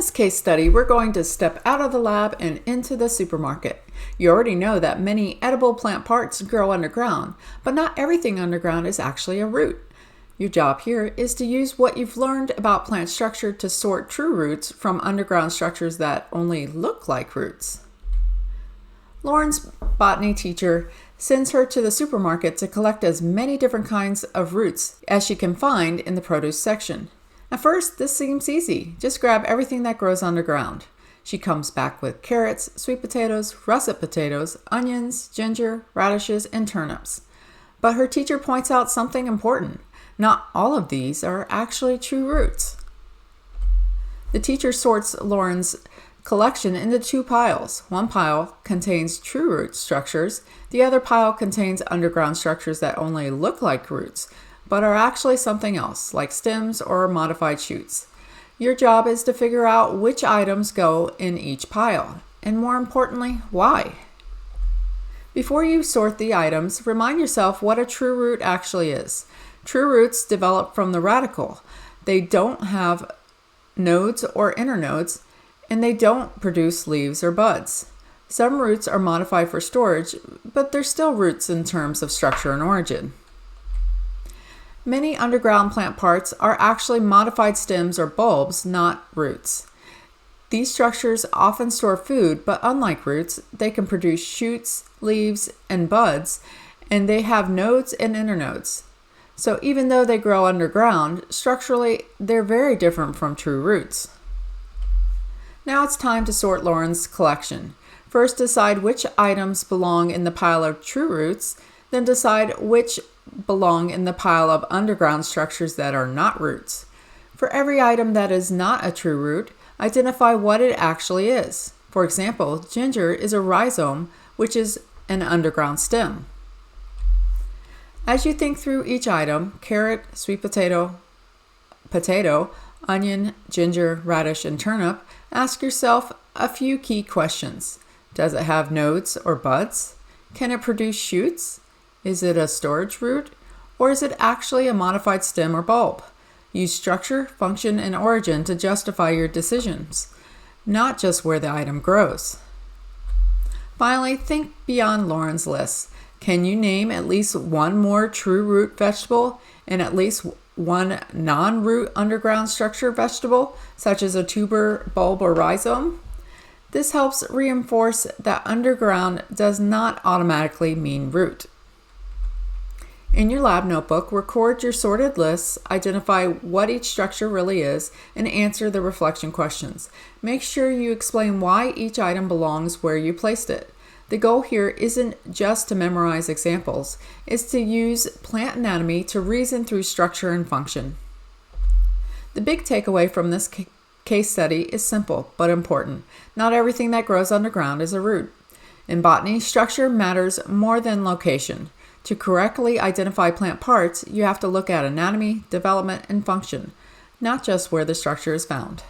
this case study, we're going to step out of the lab and into the supermarket. You already know that many edible plant parts grow underground, but not everything underground is actually a root. Your job here is to use what you've learned about plant structure to sort true roots from underground structures that only look like roots. Lauren's botany teacher sends her to the supermarket to collect as many different kinds of roots as she can find in the produce section. At first, this seems easy. Just grab everything that grows underground. She comes back with carrots, sweet potatoes, russet potatoes, onions, ginger, radishes, and turnips. But her teacher points out something important. Not all of these are actually true roots. The teacher sorts Lauren's collection into two piles. One pile contains true root structures. The other pile contains underground structures that only look like roots, but are actually something else, like stems or modified shoots. Your job is to figure out which items go in each pile, and more importantly, why. Before you sort the items, remind yourself what a true root actually is. True roots develop from the radicle. They don't have nodes or internodes, and they don't produce leaves or buds. Some roots are modified for storage, but they're still roots in terms of structure and origin. Many underground plant parts are actually modified stems or bulbs, not roots. These structures often store food, but unlike roots, they can produce shoots, leaves, and buds, and they have nodes and internodes. So even though they grow underground, structurally, they're very different from true roots. Now it's time to sort Lauren's collection. First, decide which items belong in the pile of true roots, then decide which belong in the pile of underground structures that are not roots. For every item that is not a true root, identify what it actually is. For example, ginger is a rhizome, which is an underground stem. As you think through each item, carrot, sweet potato, onion, ginger, radish, and turnip, ask yourself a few key questions. Does it have nodes or buds? Can it produce shoots? Is it a storage root? Or is it actually a modified stem or bulb? Use structure, function, and origin to justify your decisions, not just where the item grows. Finally, think beyond Lauren's list. Can you name at least one more true root vegetable and at least one non-root underground structure vegetable, such as a tuber, bulb, or rhizome? This helps reinforce that underground does not automatically mean root. In your lab notebook, record your sorted lists, identify what each structure really is, and answer the reflection questions. Make sure you explain why each item belongs where you placed it. The goal here isn't just to memorize examples, it's to use plant anatomy to reason through structure and function. The big takeaway from this case study is simple but important. Not everything that grows underground is a root. In botany, structure matters more than location. To correctly identify plant parts, you have to look at anatomy, development, and function, not just where the structure is found.